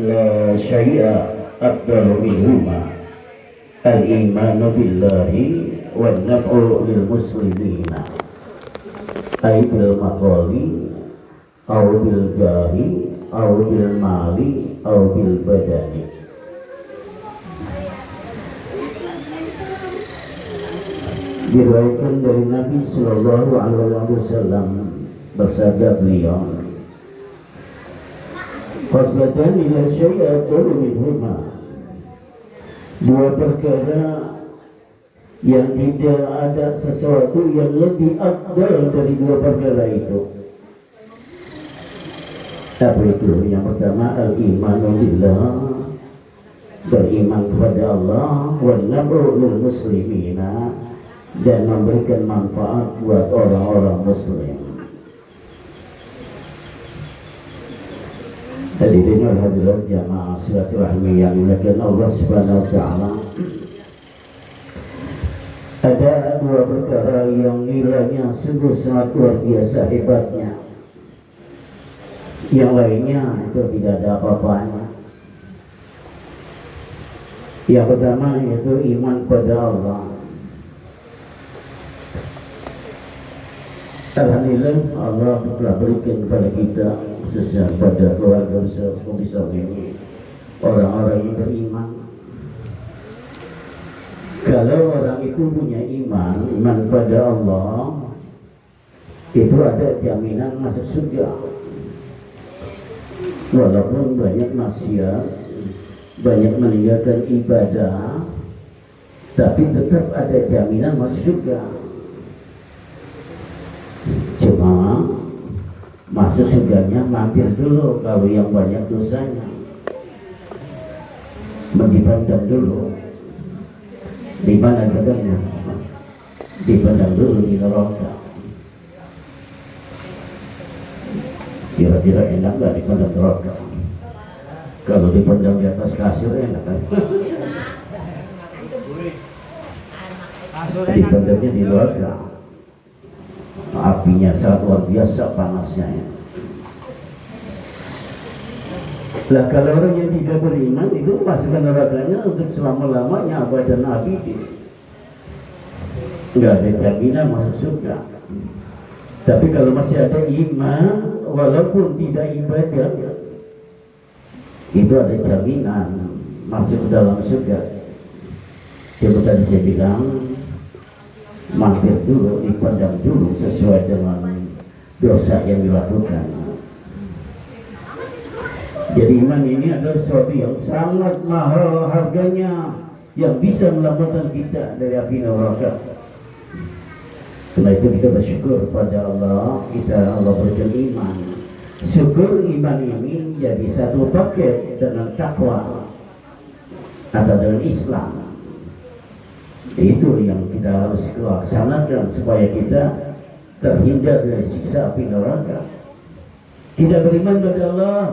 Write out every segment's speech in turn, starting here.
la syai'a afdalu minhuma al-imanu billahi wan naf'u lil muslimina ay bil maqali aw bil jahi aw bil mali aw bil badani. Diriwayatkan dari Nabi Sallallahu Alaihi Wasallam bersabda beliau, "Faslatan ila syai'atun minhuma." Dua perkara yang tidak ada sesuatu yang lebih afdal dari dua perkara itu. Apa itu? Yang pertama al-imanu billah, beriman kepada Allah, wan naf'u lil muslimina, dan memberikan manfaat buat orang-orang muslim. Hadirin wal hadirat jamaah silaturahmi yang dimuliakan Allah Subhanahu wa taala. Ada dua perkara yang nilainya sungguh sangat luar biasa hebatnya. Yang lainnya itu tidak ada apa-apanya. Yang pertama yaitu iman pada Allah. Alhamdulillah Allah telah berikan kepada kita, khususnya pada keluarga besar ini, orang-orang yang beriman. Kalau orang itu punya iman pada Allah, itu ada jaminan masuk surga. Walaupun banyak maksiat, banyak meninggalkan ibadah, tapi tetap ada jaminan masuk surga. Cuma masuk surganya mampir dulu kalau yang banyak dosanya, dipandang dulu di mana gedangnya, dipandang dulu di neraka. Kira-kira enak nggak dipandang neraka? Kalau dipandang di atas kasur enak kan? Dipandangnya di neraka. Apinya sangat luar biasa panasnya ya. Lah kalau orang yang tidak beriman itu masukkan nerakanya untuk selama-lamanya abadan abidin. Enggak ada jaminan masuk surga. Tapi kalau masih ada iman walaupun tidak ibadah, itu ada jaminan masuk ke dalam surga. Coba tadi saya bilang, mampir dulu, dipandang dulu sesuai dengan dosa yang dilakukan. Jadi iman ini adalah sesuatu yang sangat mahal harganya, yang bisa menyelamatkan kita dari api neraka. Karena itu kita bersyukur pada Allah, Allah berikan iman. Syukur iman ini jadi satu paket dengan takwa atau dengan Islam. Itu yang kita harus laksanakan supaya kita terhindar dari siksa api neraka. Kita beriman kepada Allah,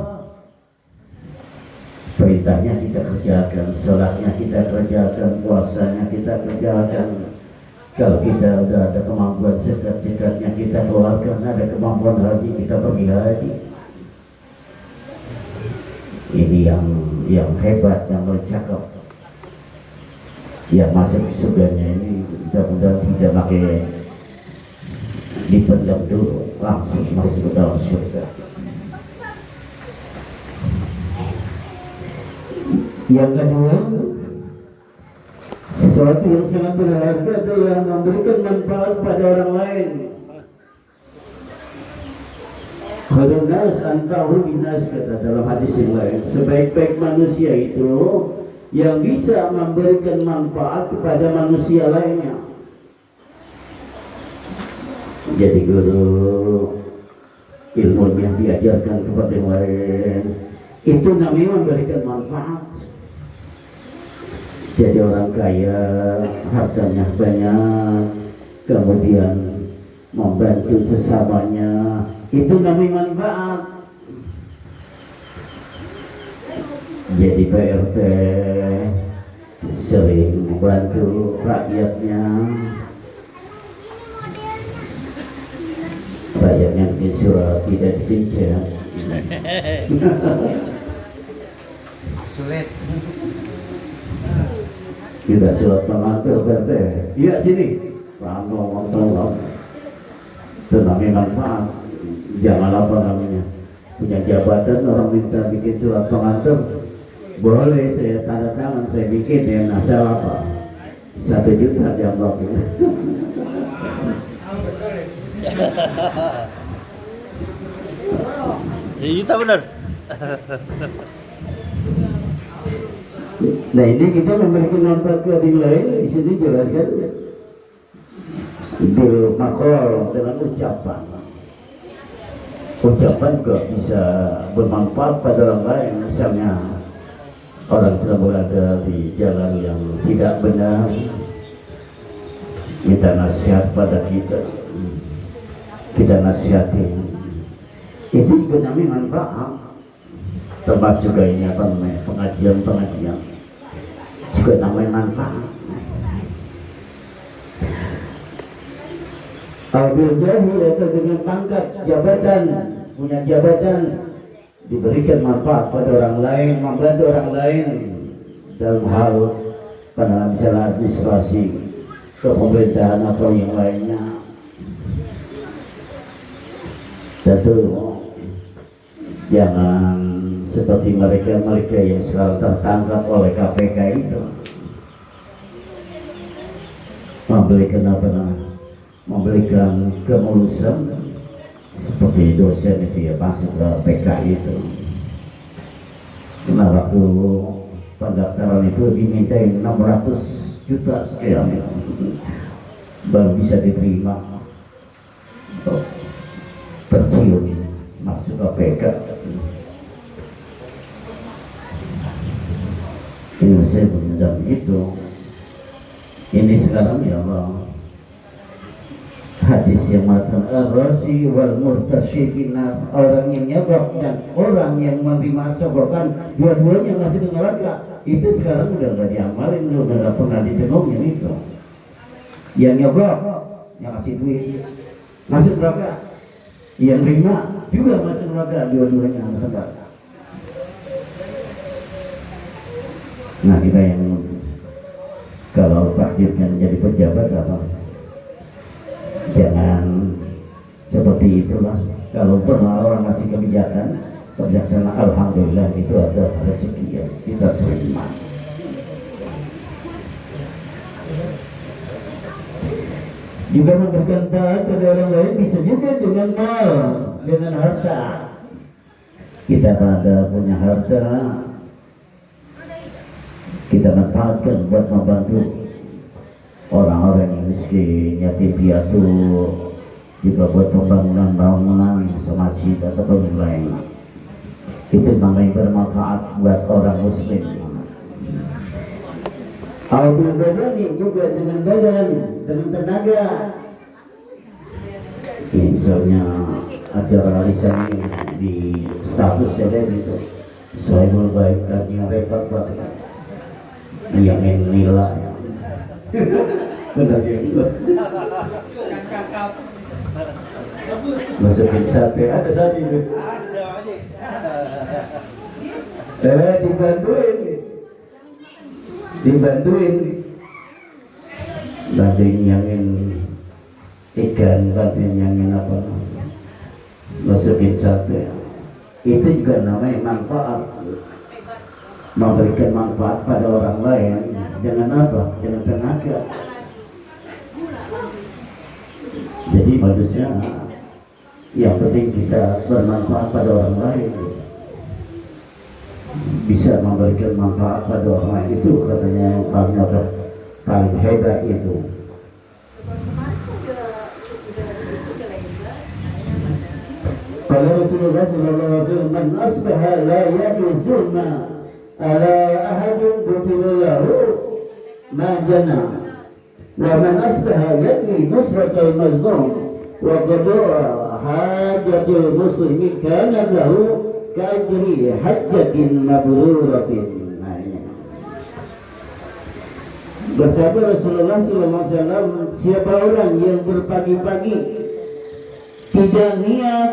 perintahnya kita kerjakan, sholatnya kita kerjakan, puasanya kita kerjakan. Kalau kita sudah ada kemampuan zakat-zakatnya kita keluarkan, ada kemampuan haji kita pergi haji. Ini yang hebat, yang bercakap. Yang masuk surganya ini mudah-mudahan tidak pakai dipendam dulu, langsung masuk ke dalam surga. Yang kedua, sesuatu yang sangat berharga adalah yang memberikan manfaat pada orang lain. Khairun nas anfa'uhum linnas, kata dalam hadis yang lain. Sebaik-baik manusia itu yang bisa memberikan manfaat kepada manusia lainnya. Jadi guru ilmunya diajarkan kepada yang lain, itu namanya memberikan manfaat. Jadi orang kaya, hartanya banyak, kemudian membantu sesamanya, itu namanya manfaat. Jadi PRT sering membantu rakyatnya, rakyatnya bikin surat tidak dipinjam. sulit. Kita surat pengantar berarti. Iya sini. Rano tolong. Itu namanya manfaat. Jangan apa namanya punya jabatan orang minta bikin surat pengantar, boleh saya tanda tangan, saya bikin ya, asal apa 1 juta diambil. Ya juta benar. Nah ini kita memberikan manfaat ke yang lain. Di sini jelaskan bil makol dengan ucapan juga bisa bermanfaat pada orang lain. Misalnya orang sedang berada di jalan yang tidak benar, minta nasihat pada kita nasihati, itu juga namanya manfaat. Termasuk juga ini apa namanya pengajian juga namanya manfaat. Al-bil jahi atau dengan pangkat jabatan, punya jabatan, diberikan manfaat pada orang lain, membantu orang lain dalam hal pada misalnya administrasi kepemerintahan atau yang lainnya. Tentu jangan seperti mereka yang sekarang tertangkap oleh KPK itu memberikan kemulusan seperti dosen itu ya, masuk ke PKI itu. Nah waktu pendaftaran itu dimintain 600 juta sekian baru bisa diterima tercium masuk ke PK. Ini saya benar begitu. Ini sekarang ya Allah, hadis yang mengatakan ar-rasi wal murtasyidin, orang yang nyabak dan orang yang menerima sogokan, dua-duanya masih ke neraka. Itu sekarang udah nggak diamalin, udah nggak pernah ditengoknya itu. Yang nyabak, yang kasih duit masuk neraka, yang terima juga masuk neraka, dua-duanya masuk neraka. Nah kita yang kalau takdirkan menjadi pejabat apa, jangan seperti itulah. Kalau pernah orang masih kebijaksanaan, alhamdulillah itu ada rezeki yang kita terima. Juga memberikan taat pada orang lain bisa juga dengan mal, dengan harta. Kita pada punya harta, kita manfaatkan buat membantu orang-orang yang miskin, yatim piatu, juga buat pembangunan semasjid atau yang lain. Itu namanya bermanfaat buat orang muslim. Al-bil badani juga dengan badan, dengan tenaga. Ini misalnya acara arisan di status saya itu, saya membaikkan yang repot banget. Yang nilai benar juga masukin sate, ada sate itu dibantuin bantuin nyangin ikan, bantuin nyangin apa, masukin sate. Itu juga namanya manfaat, memberikan manfaat pada orang lain. Dengan apa? Dengan tenaga. Jadi manusia yang penting kita bermanfaat pada orang lain, bisa memberikan manfaat pada orang lain, itu katanya yang paling hebat itu. Kalau Rasulullah SAW, man asbaha la yajuzuna ala ahadin butilallahu ma jana wa man asbaha yakni nusratal mazlum wa qadara hajatil muslimin kana lahu ka'ajri hajjatin mabruratin. Bersabda Rasulullah SAW, siapa orang yang berpagi-pagi tidak niat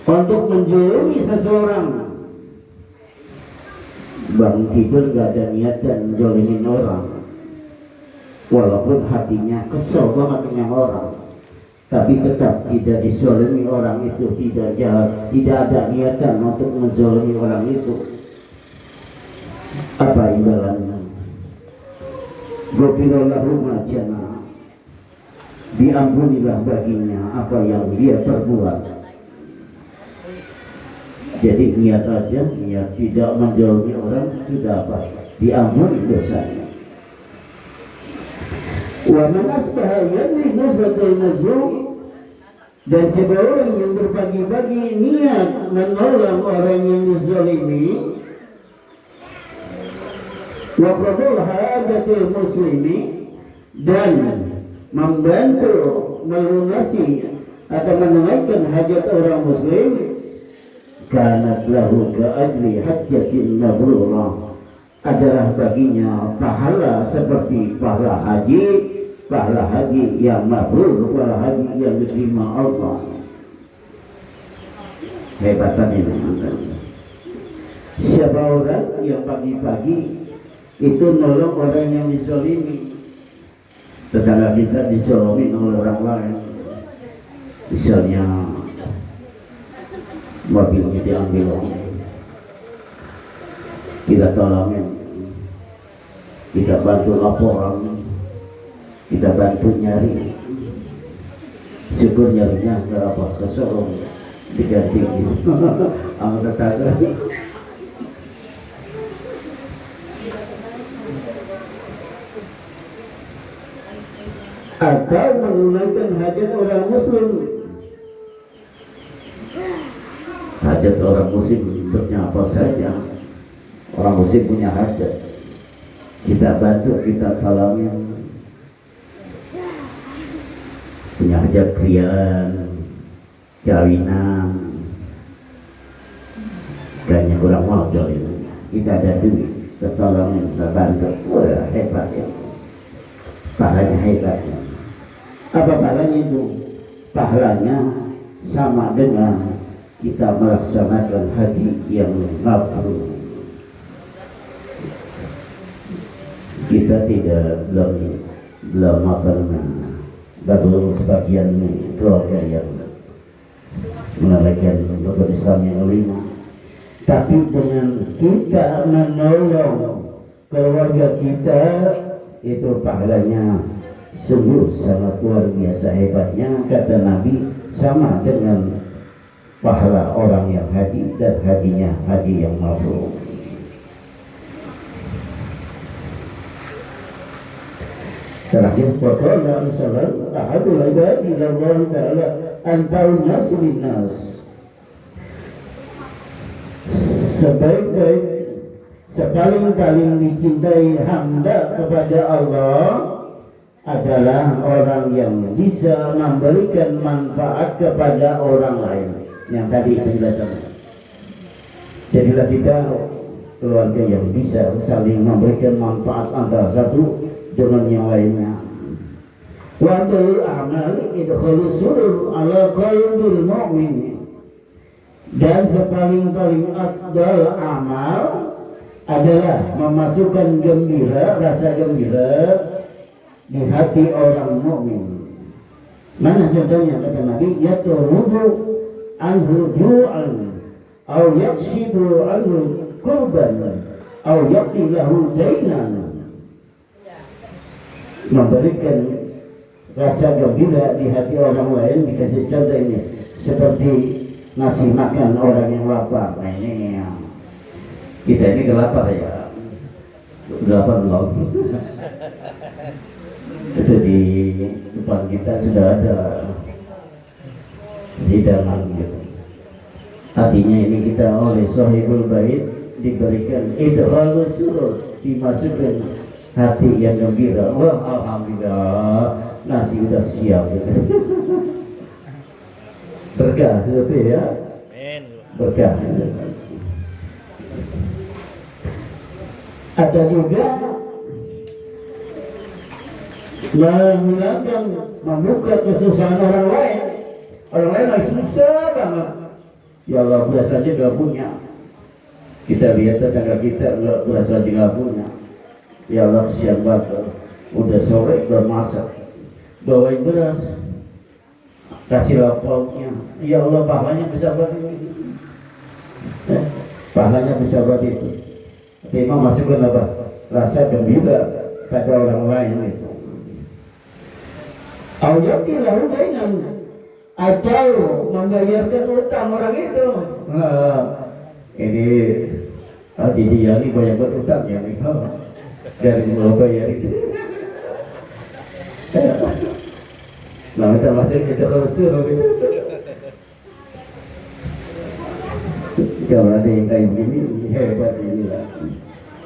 untuk menjolimi seseorang, bangun tidur gak ada niat dan jolimin orang, walaupun hatinya kesel banget dengan orang, tapi tetap tidak dizolimi orang itu, tidak ada niatan untuk menzolimi orang itu. Apa imbalannya? Ghufirallahu ma jana, diampunilah baginya apa yang dia perbuat. Jadi niat aja, niat tidak menjauhi orang, sudah apa? Diampuni dosanya. Wa man asbaha yadri nuzratul mazlum, dan siapa orang yang berbagi-bagi niat menolong orang yang dizalimi, wa qadul hajatul muslimi, dan membantu melunasi atau menunaikan hajat orang muslim, kanat lahu ka'ajli hajjatin mabrurah, adalah baginya pahala seperti pahala haji yang mabrur, pahala haji yang diterima Allah. Hebatan ini. Siapa orang yang pagi-pagi itu nolong orang yang dizalimi, tetangga kita dizalimi oleh orang lain, misalnya mobilnya diambil, kita tolongin, kita bantu laporan, kita bantu nyari, syukur nyarinya ke apa, ke Sorong, diganti sama tetangga. Atau menunaikan hajat orang muslim. Hajat orang muslim bentuknya apa saja. Orang muslim punya hajat, kita bantu, kita tolongin. Punya hajat kriaan, kawinan, kayaknya kurang mau jauhin. Kita ada duit, kita tolongin, kita bantu. Wah, hebat ya, pahalanya hebat ya. Apa pahalanya itu? Pahalanya sama dengan kita melaksanakan haji yang mabrur. Kita belum baru sebagian keluarga yang menunaikan rukun Islam yang 5. Tapi dengan kita menolong keluarga kita, itu pahalanya sungguh sangat luar biasa hebatnya. Kata Nabi, sama dengan pahala orang yang haji dan hajinya haji yang mabrur. Terakhir, qala Rasulullah ahadul ibadi Allah taala anfa'un nas linnas, sebaik-baik, sepaling-paling dicintai hamba kepada Allah adalah orang yang bisa memberikan manfaat kepada orang lain. Yang tadi penjelasan. Jadilah kita keluarga yang bisa saling memberikan manfaat antara satu dengan yang lainnya. Watul a'mal idkhalus surur ala qalbil mu'min, dan sepaling-paling afdal amal adalah memasukkan gembira, rasa gembira di hati orang mukmin. Mana contohnya? Kata Nabi, yaturudu anhu ju'an au yakshidu anhu kurban au yaqilahu dainan. Memberikan rasa gembira di hati orang lain, dikasih contoh ini seperti ngasih makan orang yang lapar. Nah ini yang kita ini kelapar ya, lapar belum? Itu di depan kita sudah ada hidangan gitu. Artinya ini kita oleh sahibul bait diberikan idkhalus surur, dimasukkan hati yang gembira. Wah, alhamdulillah, nasi udah siap gitu. Berkah itu ya. Berkah. Ada juga menghilangkan, membuka kesusahan orang lain. Orang lain lagi susah banget. Ya Allah, biasanya gak punya. Kita lihat tetangga kita nggak berasa nggak punya. Ya Allah, siang bakal udah sore udah masak, bawain beras, kasih lauknya. Ya Allah, pahalanya bisa buat itu. Pahalanya bisa buat itu. Tapi memang masukkan apa? Rasa gembira pada orang lain itu. Aujati lahu dainan, atau membayarkan utang orang itu. Ini dia ini banyak berutang ya nih. Dari mau bayar itu. Nah, kita masih kita suruh gitu. Kalau ada yang kayak gini hebat inilah.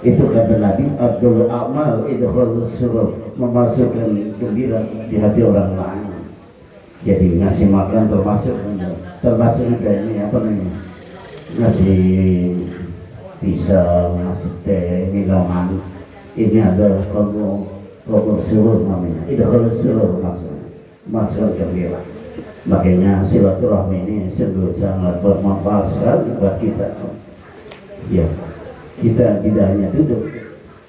Itu kata Nabi, Abdul Amal itu harus suruh memasukkan gembira di hati orang lain. Jadi ngasih makan termasuk ini apa namanya, ngasih pisang, ngasih teh, minuman. Ini ada kalau suruh namanya. Itu kalau suruh masukkan gembira. Makanya silaturahmi ini sungguh sangat bermanfaat sekali buat kita. Ya, kita tidak hanya duduk,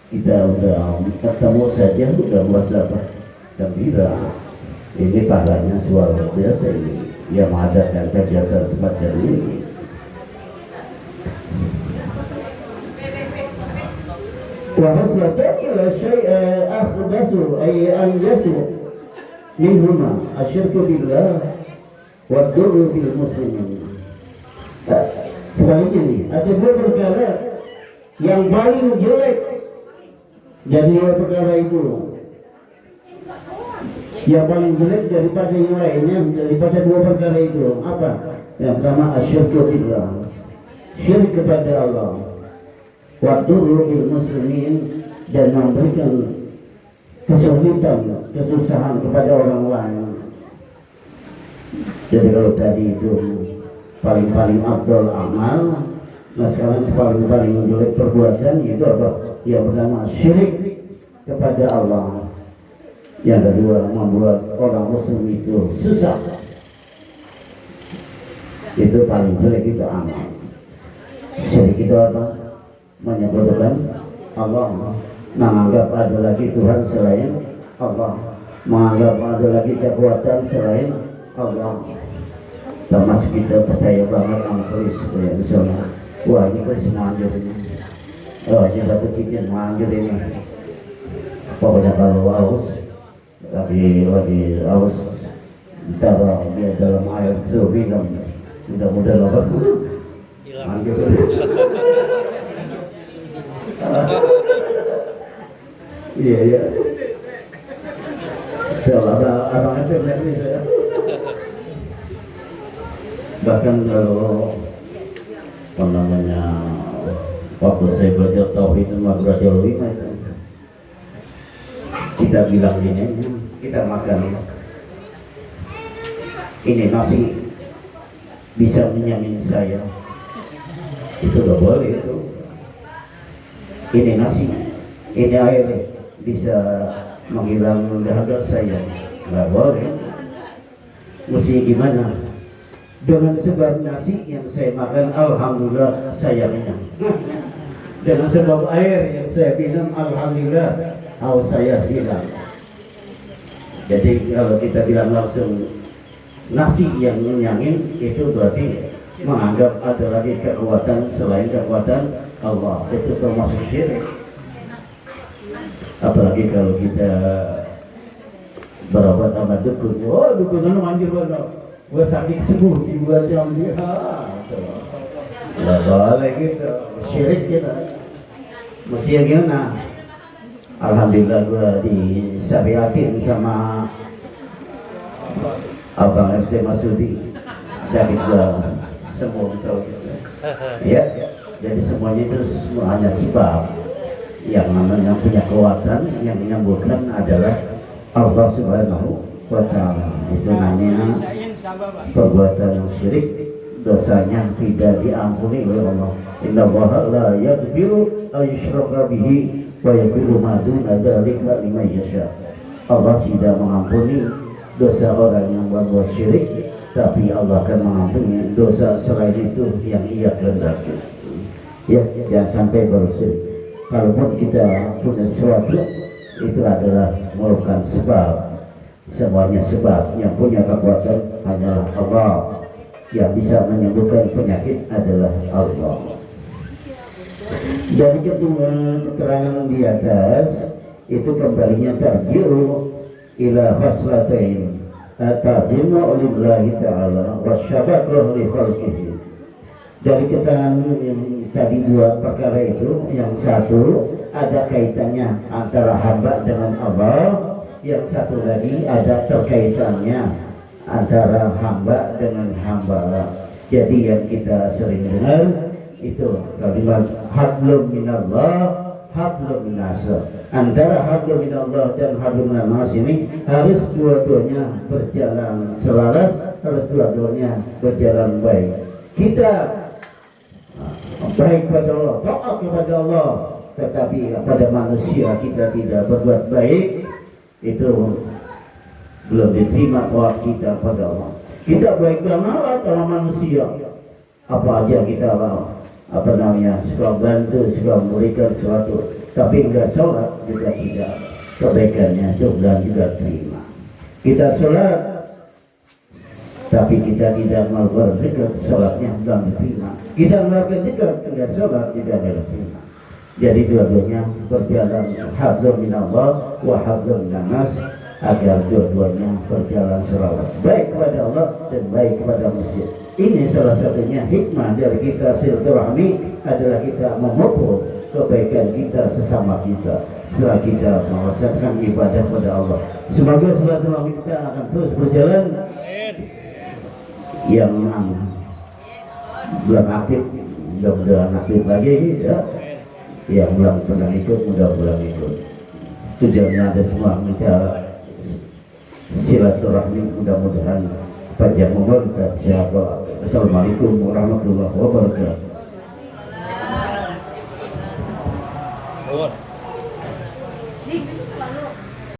kita udah ketemu saja udah merasa gembira. Ini pahalanya luar biasa ini yang mengadakan kegiatan semacam ini. Wahaslatan ila syai'a akhdasu ay an yasu minhuma asyirku billah wa dzurru bil muslimin. Sebaliknya ini ada dua perkara yang paling jelek dari dua perkara itu, yang paling jelek daripada yang lainnya, daripada dua perkara itu apa? Yang pertama asyirku billah, syirik kepada Allah, wa dzurru bil muslimin, dan memberikan kesulitan, kesusahan kepada orang lain. Jadi kalau tadi itu paling afdal amal, nah sekarang paling jelek perbuatan itu apa? Yang pertama syirik kepada Allah, yang kedua membuat orang muslim itu susah. Itu paling jelek itu amal. Syirik itu apa? Menyebutkan Allah, menganggap ada lagi Tuhan selain Allah, menganggap ada lagi kekuatan selain Allah. Termasuk kita percaya banget sama tulis ya, misalnya, wah ini tulis manjur ini, oh ini satu cincin manjur ini. Pokoknya kalau haus, lagi haus, ditaruh dia dalam air suruh minum, mudah-mudahan apa manjur. Iya. Soalnya abang itu ini saya. Bahkan kalau namanya waktu saya belajar tauhid itu belajar 5 itu, kita bilang ini, kita makan ini nasi bisa menyamin saya, itu gak boleh itu. Ini nasi, ini air bisa menghilang dahaga saya, nggak boleh. Mesti gimana? Dengan sebab nasi yang saya makan, alhamdulillah saya kenyang. Dengan sebab air yang saya minum, alhamdulillah haus saya hilang. Jadi kalau kita bilang langsung nasi yang menyangin, itu berarti menganggap ada lagi kekuatan selain kekuatan Allah. Itu termasuk syirik. Apalagi kalau kita berobat sama dukun, oh dukun itu manjur banget, gue sakit sembuh di 2 jam dia, nggak boleh gitu, syirik kita. Mesti yang gimana? Alhamdulillah gue disyariatin sama Abang FT Masudi, jadi gue sembuh ya. Jadi semuanya itu hanya sebab. Yang namanya punya kekuatan yang menyembuhkan adalah Allah Subhanahu wa Ta'ala. Itu namanya perbuatan yang syirik, dosanya tidak diampuni oleh Allah. Inna Allaha la yaghfiru an yushraka bihi wa yaghfiru ma duna dzalika liman yasha. Allah tidak mengampuni dosa orang yang berbuat syirik, tapi Allah akan mengampuni dosa selain itu yang ia kehendaki. Ya, jangan sampai berusaha. Kalaupun kita punya sesuatu, itu adalah merupakan sebab. Semuanya sebab. Yang punya kekuatan hanyalah Allah. Yang bisa menyembuhkan penyakit adalah Allah. Dari kedua keterangan di atas itu kembalinya tarji'u ila khaslatain tazimu lillahi ta'ala wasyabaqah li khalqihi. Dari keterangan yang tadi dua perkara itu, yang satu ada kaitannya antara hamba dengan Allah, yang satu lagi ada terkaitannya antara hamba dengan hamba. Jadi yang kita sering dengar itu kalimat hablum minallah hablum minas. Antara hablum minallah dan hablum minas ini harus dua-duanya berjalan selaras, harus dua-duanya berjalan baik. Kita baik pada Allah, taat kepada Allah, tetapi pada manusia kita tidak berbuat baik, itu belum diterima taat kita pada Allah. Kita baik dengan Allah sama manusia, apa aja kita suka bantu, suka memberikan sesuatu, tapi enggak sholat juga tidak, kebaikannya juga terima. Kita sholat, tapi kita tidak melakukan zikir, sholatnya belum diterima. Kita melakukan zikir, enggak sholat, tidak diterima. Jadi dua-duanya berjalan hablum minallah wa hablum minas, agar dua-duanya berjalan selaras, baik kepada Allah dan baik kepada manusia. Ini salah satunya hikmah dari kita silaturahmi, adalah kita memupuk kebaikan kita sesama kita setelah kita melaksanakan ibadah kepada Allah. Semoga silaturahmi kita akan terus berjalan. Yang belum aktif mudah-mudahan aktif lagi ya. Yang belum pernah ikut mudah-mudahan ikut. Tujuannya ada semua kita silaturahmi, mudah-mudahan panjang umur dan sehat. Assalamualaikum warahmatullahi wabarakatuh.